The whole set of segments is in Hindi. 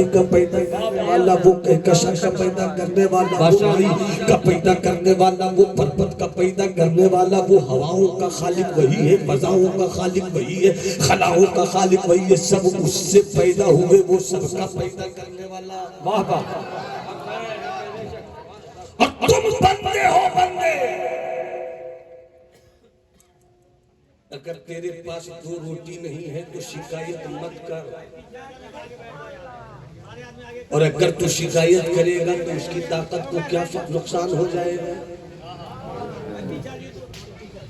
का पैदा करने वाला वो कहकशा का पैदा करने वाला वो भाई का पैदा करने वाला वो पर्वत का पैदा करने वाला वो हवाओं का खालिक वही है, फजाओं का खालिक वही है, खलाओं का खालिक वही है, सब उससे पैदा हुए, वो सबका पैदा करने वाला। वाह वाह। और तुम बंदे हो बंदे। अगर तेरे पास 2 रोटी नहीं है तो शिकायत मत कर, और अगर तू शिकायत करेगा तो उसकी ताकत को क्या नुकसान हो जाएगा।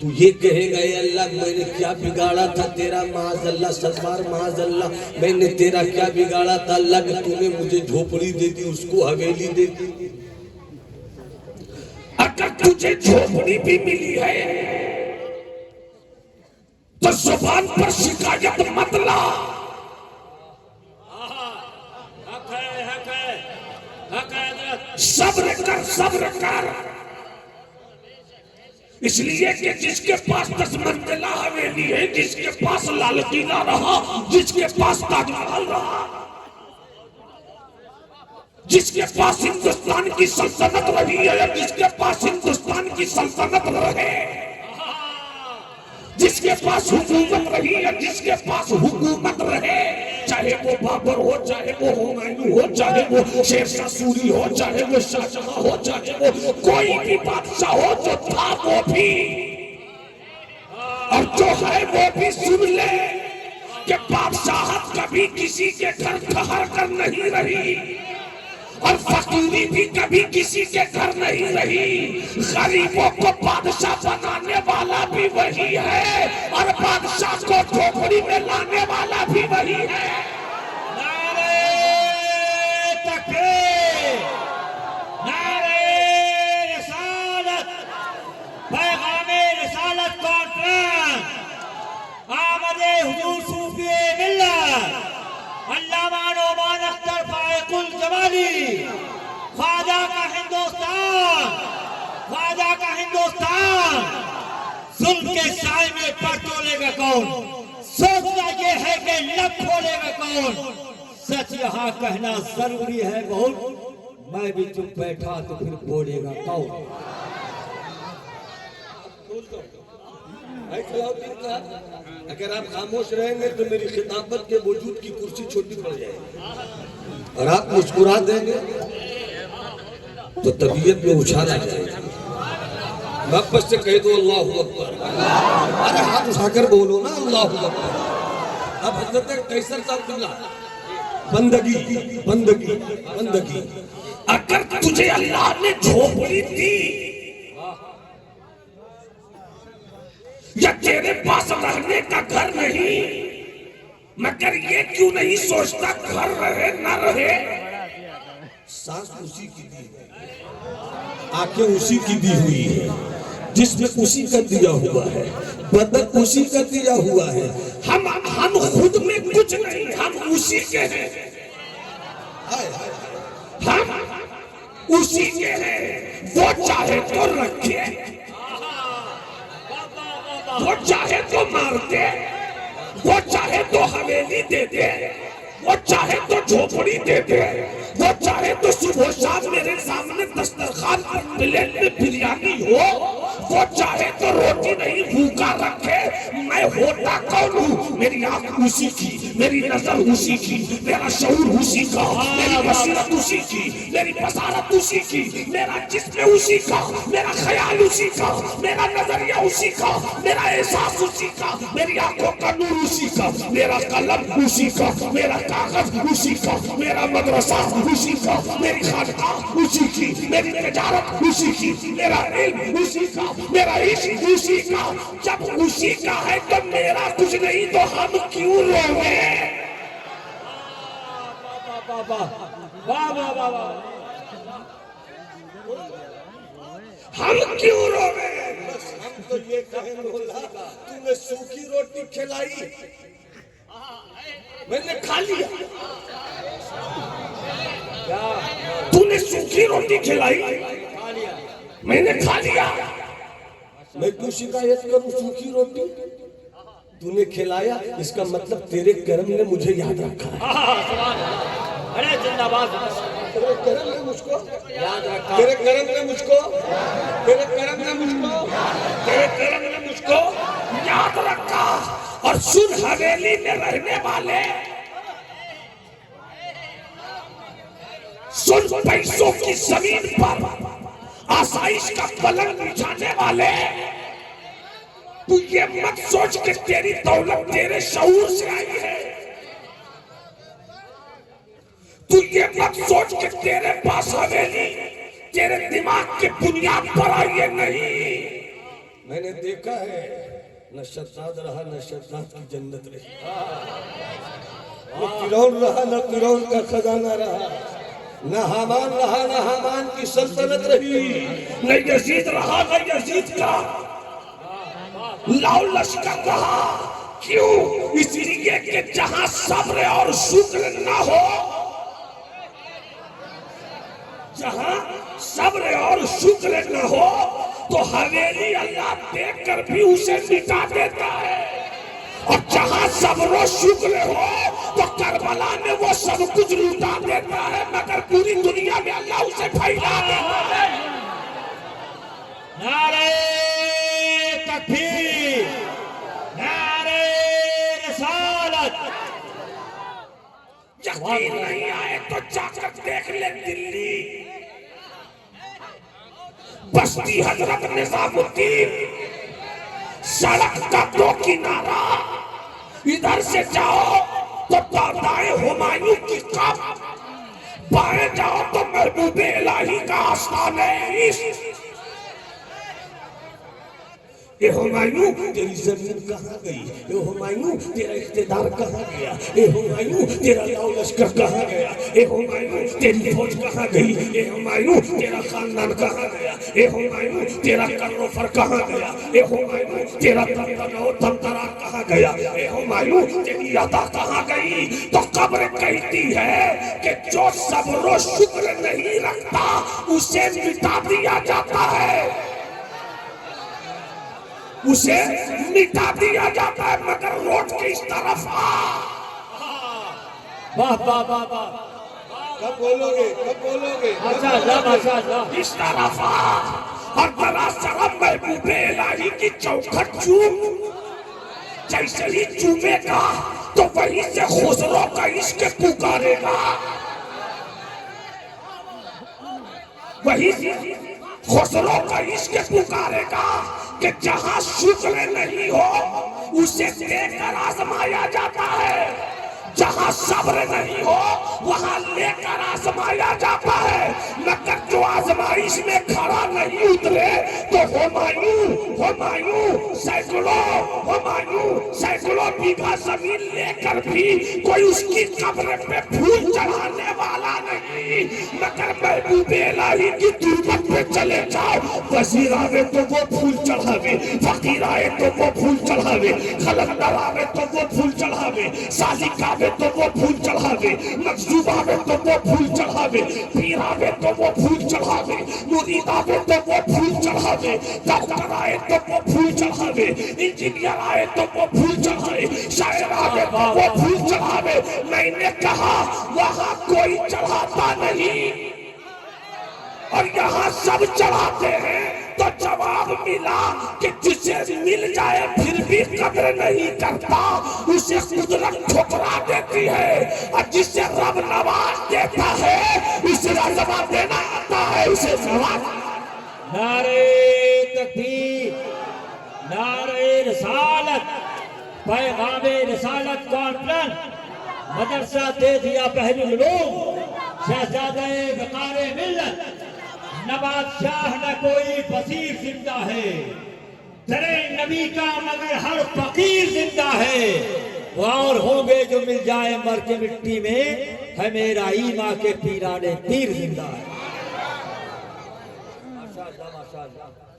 तू ये कहेगा ये अल्लाह मैंने क्या बिगाड़ा था तेरा, माज़अल्लाह सत्तार माज़अल्लाह मैंने तेरा क्या बिगाड़ा था अल्लाह कि तूने मुझे झोपड़ी दे दी, उसको हवेली दे दी। अगर तुझे झोपड़ी भी मिली है तो जुबान पर शिकायत मत ला। सब्र कर, सब्र कर, इसलिए कि जिसके पास 10 मंजिला हवेली है, जिसके पास लाल किला रहा, जिसके पास ताजमहल रहा, जिसके पास हिंदुस्तान की सल्तनत रही है, जिसके पास हिंदुस्तान की सल्तनत रहे, जिसके पास हुकूमत रही है, जिसके पास हुकूमत रहे, चाहे वो बाबर हो, चाहे वो हुमायूं हो, चाहे वो शेरशाह सूरी हो, चाहे वो शाहजहां हो, चाहे वो कोई भी बादशाह हो, जो था वो भी और जो है वो भी सुन ले कि बादशाहत कभी किसी के घर ठहर कर नहीं रही और फकीरी भी कभी किसी के घर नहीं रही। गरीबों को बादशाह बनाने वाला भी वही है और बादशाह को झोपड़ी में लाने वाला भी वही है। नारे तकबीर, नारे रिसालत, पैगामे रिसालत कॉन्फ्रेंस, आमदे हुजूर सूफी मिल्लत अल्लामा नौमान अख्तर फाइकुल जमाली, ख्वाजा का हिंदुस्तान, ख्वाजा का हिंदुस्तान। जुल्म के साए में पर तोलेगा कौन, सोचना ये है कि लब खोलेगा कौन। सच यहाँ कहना जरूरी है बहुत, मैं भी चुप बैठा तो फिर बोलेगा कौन। अगर आप खामोश रहेंगे तो मेरी खिताबत के वजूद की कुर्सी छोटी पड़ जाएगी, और आप मुस्कुरा देंगे तो तबीयत में उछाल आ जाएगा। मोहब्बत से कह दो अल्लाहु अकबर, अरे हाथ उठाकर बोलो ना अल्लाहु अकबर। अब हजरत कैसर साहब किबला, बंदगी बंदगी बंदगी। अगर तुझे अल्लाह ने झोपड़ी दी या तेरे पास रहने का घर नहीं, मगर ये क्यों नहीं सोचता घर रहे ना रहे। सांस उसी की दी है, आंखें उसी की दी हुई है, जिसमें उसी का दिया हुआ है, बदन उसी का दिया हुआ है। हम खुद में कुछ नहीं, हम उसी के हैं, हम उसी के हैं। वो चाहे तो रखे, वो चाहे तो मार दे, वो चाहे तो हवेली दे दे, वो चाहे तो झोपड़ी दे दे, वो चाहे तो सुबह शाम मेरे सामने दस्तरखान पर प्लेट में बिरयानी हो, वो चाहे तो रोटी नहीं भूखा रखे। मैं होता कौन हूँ? मेरी आंख उसी की, मेरी नजर उसी की, मेरा शऊर उसी का, मेरी बसीरत उसी की, मेरी बसारत उसी की, मेरा जिस्म उसी का, मेरा ख्याल उसी का, मेरा नजरिया उसी का, मेरा एहसास उसी का, मेरी आंखों का नूर उसी का, मेरा कलम उसी का, मेरा कागज उसी का, मेरा मदरसा उसी का, मेरी खानकाह उसी की, मेरी तिजारत उसी की, मेरा इल्म उसी का, मेरा इश्क उसी का। जब उसी का है तो मेरा कुछ नहीं तो हम क्यों रोवे? हम क्यों रोवे? बस हम तो ये कहें मौला तूने सूखी रोटी खिलाई, मैंने खा लिया। तूने सूखी रोटी खिलाई, मैंने खा लिया। मैं क्यों शिकायत करूं? सूखी रोटी तूने खिलाया, इसका मतलब तेरे कर्म ने मुझे याद रखा है। अरे जिंदाबाद। तेरे करम ने मुझको, याद रखा, तेरे करम ने मुझको, तेरे करम ने मुझको, तेरे करम ने मुझको याद रखा। और सुन, हवेली में रहने वाले, सुन, पैसों की जमीन पर आसाइश का पलंग बिछाने वाले, तू ये मत सोच कि तेरी दौलत तेरे शऊर से आई है। तू ये मत सोच कि तेरे पास हवेली तेरे दिमाग के बुनियाद पर आई है। नहीं, मैंने देखा है, न शद्दाद रहा न शद्दाद की जन्नत रही, न फिरौन रहा न फिरौन का खजाना रहा, न हामान रहा न हामान की सल्तनत रही, न यजीद रहा न यजीद का लाओ लश्कर रहा। क्यों? इसलिए कि जहां सब्र और शुक्र न हो, जहां सब्र और शुक्र न हो, तो हवेली अल्लाह देखकर भी उसे मिटा देता है। और जहां सब्र और शुक्र हो, तो करबला में वो सब कुछ लुटा देता है, मगर पूरी दुनिया में अल्लाह उसे फैला देता है। नारे तकबीर, नारे रिसालत। यकीन नहीं आए तो जाकर देख ले दिल्ली, बस्ती हजरत निजामुद्दीन, सड़क का दो किनारा, इधर से जाओ तो दादाए हुमायूं की कब्र, बाएं जाओ तो महबूबे इलाही का आस्थान इश्क। ए हुमायूं तेरी जमीन कहाँ गई? ए हुमायूं तेरा इख्तिदार कहाँ गया? ए हुमायूं तेरा लाओ लश्कर कहाँ गया? ए हुमायूं तेरी फौज कहाँ गई? ए हुमायूं तेरा खानदान कहाँ गया? ए हुमायूं तेरा कर्रोफर कहाँ गया? ए हुमायूं तेरा तंतरा कहाँ गया? ए हुमायूं तेरी अदा कहाँ गई? तो कब्र कहती है कि जो सब्र और शुक्र नहीं रखता उसे मिटा दिया जाता है, उसे मिटा दिया जाता है। मगर रोड के इस तरफ आ। वाह वाह वाह वाह, कब बोलोगे, कब बोलोगे? माशाअल्लाह माशाअल्लाह। इस तरफ आ और बड़ा शरम महबूबे इलाही की चौखट चूम। जैसे ही चूमेगा तो वहीं से खुसरो का इश्क पुकारेगा, वही खुसरो का इश्क पुकारेगा कि जहां शुक्र नहीं हो उसे देकर आजमाया जाता है, जहां सब्र नहीं हो वहां लेकर आजमाया जाता है। मगर जो आजमाइश में खड़ा नहीं उतरे तो सैकड़ों बीघा जमीन लेकर भी कोई उसकी कब्र पे फूल चढ़ाने वाला नहीं। मगर महबूबे इलाही की तुरबत पे चले जाओ, वजीर आवे तो वो फूल चढ़ावे, फकीर आए तो वो फूल चढ़ावे, खलंदर आवे तो वो फूल चढ़ावे, सालिक आवे तो वो फूल चढ़ावे, मखजूब आवे तो वो फूल चढ़ावे, पीर आवे तो वो फूल चढ़ावे, मुरीद आवे तो वो फूल चढ़ावे, डॉक्टर आए तो वो फूल चढ़ावे, इंजीनियर आए तो वो फूल चढ़ावे, शायर आवे तो वो फूल चढ़ावे। मैंने कहा वहां कोई चढ़ाता नहीं और यहाँ सब चढ़ाते हैं। तो जवाब मिला कि जिसे मिल जाए फिर भी कदर नहीं करता उसे कुदरत ठुकरा देती है, और जिसे रब नवाज देता है उसे जवाब देना आता है, उसे जवाब। नारे तकबीर, नारे रिसालत, पैगामे रिसालत कॉन्फ्रेंस, मदरसा दे दिया बहरुल उलूम, शहजादे वक़ारे मिल्लत, नवाज शाह न कोई फकीर जिंदा है, दरे नबी का मगर हर फकीर जिंदा है। वो और होंगे जो मिल जाए मर के मिट्टी में, है मेरा ईमा के पीराने पीर जिंदा है।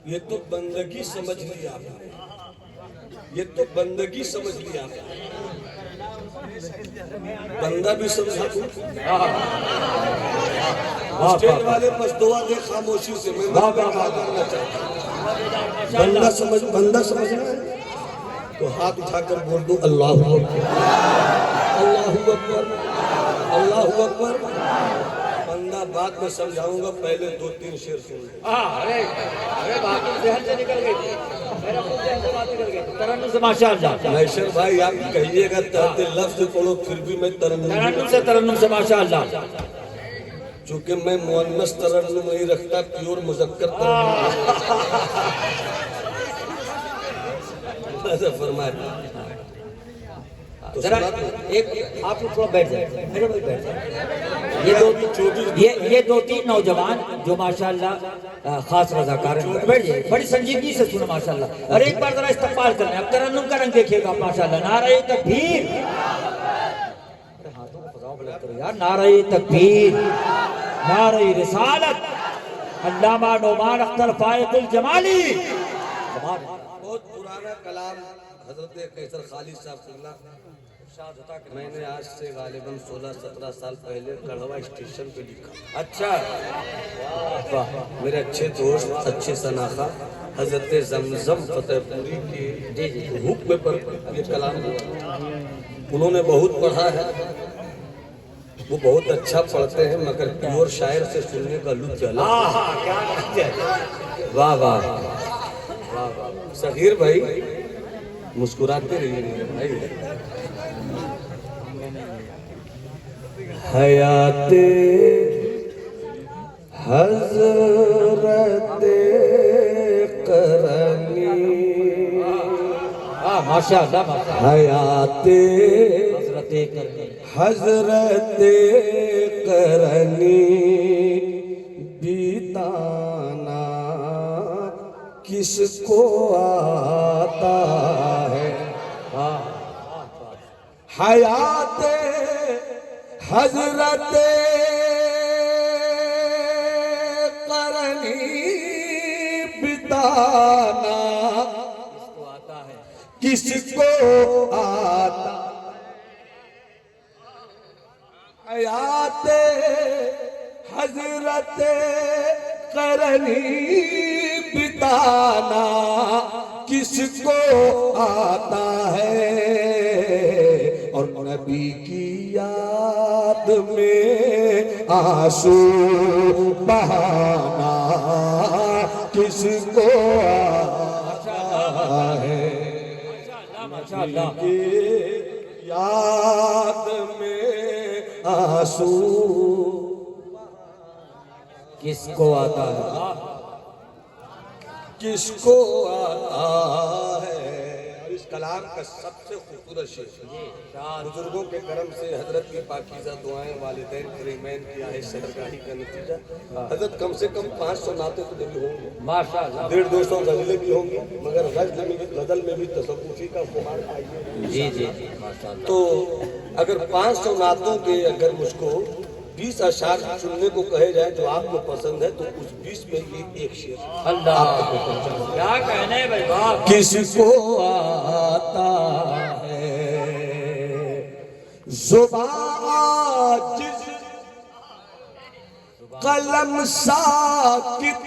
ये तो बंदगी समझ लिया, ये तो बंदगी समझ लिया, बंदा भी समझा तू। स्टेज वाले बस दुआ दे खामोशी से, मैं बात करना चाहता हूँ। बंदा समझना है तो हाथ उठाकर बोल दो अल्लाहू अकबर, अल्लाहू अकबर। अल्लाह अकबर। बंदा बाद में समझाऊंगा, पहले 2-3 शेर सुन ले। अरे अरे बाकी जहन से निकल गई, मेरा खुद जहन से बात निकल गई। तरन्नुम से माशाअल्लाह। नैशर भाई आप कहिएगा तहते लफ्ज पढ़ो, फिर भी मैं तरन्नुम से माशाअल्लाह। चूंकि मैं मुअन्नस तरन्नुम नहीं रखता, प्योर मुज़क्कर फरमाया। तो जरा एक आप लोग थोड़ा बैठ जाए, मेरे भाई बैठ जाए। ये 2-3 नौजवान जो माशाअल्लाह खास रज़ाकार हैं, बैठ जाइए, बड़ी संजीदगी से सुनो माशाअल्लाह। और एक बार जरा इस्तकबाल करना है। अब तरन्नुम का रंग देखिएगा माशाअल्लाह। नारे तकबीर, हाथों को फजाओ बुलंद करो यार। नारे तकबीर, नारे रिसालत, अल्लामा नोमान अख्तर फायकुल जमाली। बहुत पुराना कलाम हजरत कैसर खालिद साहब सुनना। मैंने आज से गालिबन 16-17 साल पहले कढ़वा स्टेशन पे लिखा। अच्छा, मेरे अच्छे दोस्त, अच्छे सनाखा हजरत जमजम फतेहपुरी के हुक्म पर ये कलाम हुआ। उन्होंने बहुत पढ़ा है, वो बहुत अच्छा पढ़ते हैं, मगर प्योर शायर से सुनने का लुत्फ अलग। वाह वाह वाह वाह। सगीर भाई मुस्कुराते रहिए भाई। हयाते हज़रत करनी, माशाअल्लाह माशाअल्लाह। हयाते हज़रत हज़रत करनी, बीताना किसको आता है। हयात हज़रत करनी, बिताना किसको आता। हयात हज़रत करनी, बिताना किसको आता है। और नबी की याद में आंसू बहाना किसको आता है। माशाअल्लाह। की याद में आंसू किसको आता है, किसको आता है। और इस कलाम का सबसे खूबसूरत शेर बुजुर्गों के करम से हजरत की पाकीज़ा दुआएं, वालिदैन करीमैन की आहे सहरगाही का नतीजा। हजरत कम से कम 500 नाते तो भी होंगे माशाअल्लाह। 150-200 गज़लें भी होंगी, मगर गज़ल में भी तसव्वुफ़ी का खुमार पाइए। जी जी जी माशाअल्लाह। तो अगर 500 नातों के अगर मुझको 20 अशार चुनने को कहे जाए जो आपको पसंद है, तो उस 20 में ये एक शेर अल्लाह क्या कहने भाई बाप। किसको आता है ज़ुबान आजिज़, कलम साकित,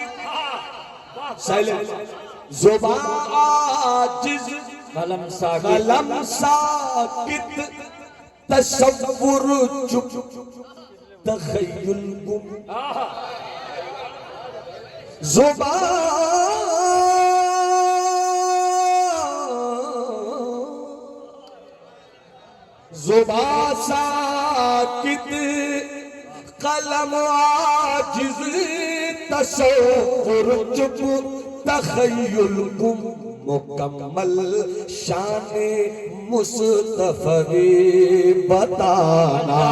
साइलेंट। ज़ुबान आजिज़, कलम साकित, कलम साकित, तसव्वुर चुप, तख़य्युल गुम। ज़ुबान ज़ुबान साकित, कलम आजिज़, तसव्वुर चुप, तख़य्युल गुम। मुकम्मल शान मुस्तफ़वी बताना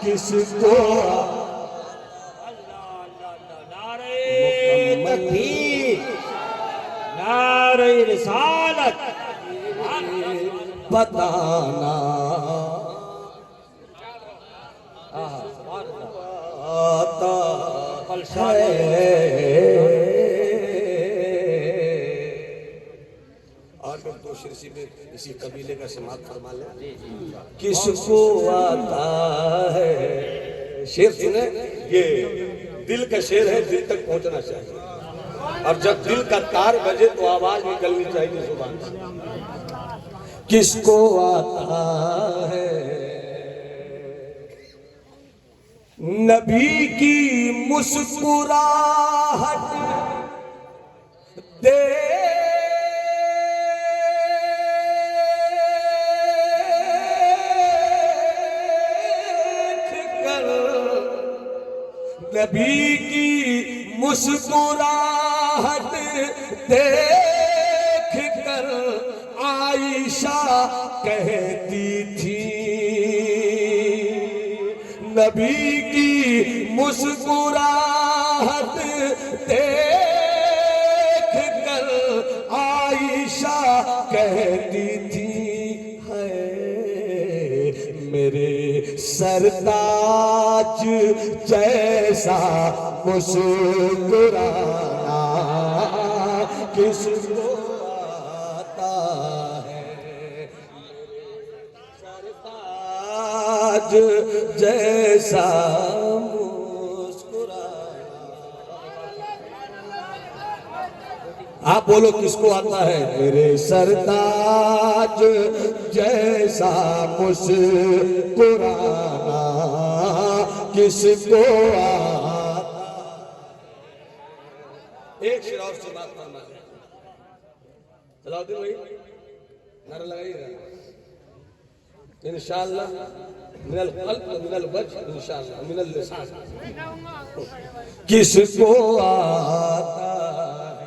किसको। नारे तकबीर, नारे रिसालत, बताना आता है। और फिर दो शीर्षी में इसी कबीले का समाप्त फरमा ले। किसको आता है। शेर सुने, ये दिल का शेर है, दिल तक पहुंचना चाहिए। और जब दिल का तार बजे तो आवाज निकलनी चाहिए जुबान से। किसको आता है नबी की मुस्कुराहट देख कर, नबी की मुस्कुराहट देख कर आयशा कहती थी, नबी की मुस्कुराहट देख कर आयशा कहती थी, है मेरे सरताज जैसा मुस्कुराना किसको आता है, सरताज जैसा मुस्कुराना। आप बोलो किसको आता है, मेरे सरताज जैसा मुस्कुराना किसको आता। एक शेर और से बात करना है, सलाउद्दीन भाई नारा लगाइएगा। इंशाअल्लाह मिनल क़ल्ब व मिनल वज्ह, इंशाअल्लाह मिनल लिसान। किसको आता है,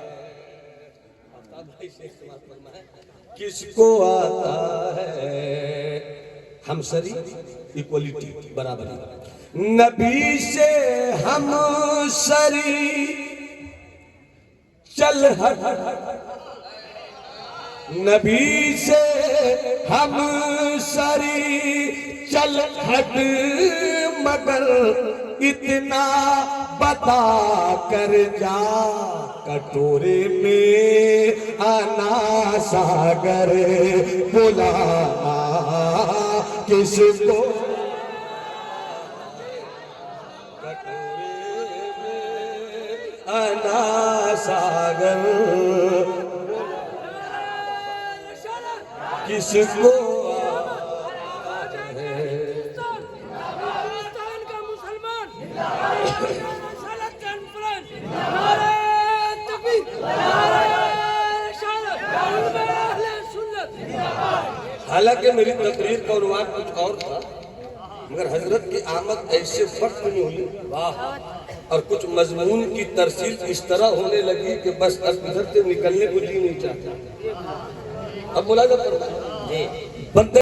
किसको आता है हमसरी, इक्वलिटी, बराबरी। नबी से हमसरी चल हट, नबी से हमसरी चल हट, मगर इतना बता कर जा, कटोरे में आना सागर बुलाना किसको, कटोरे में आना सागर किसको हालांकि मेरी तकरीर का उन्वान कुछ और था, मगर हजरत की आमद ऐसे वक्त में हुई, वाह, और कुछ मजमून की तरसील इस तरह होने लगी कि बस अब इधर से निकलने को जी नहीं चाहता। अब मुलाजा करना बंदे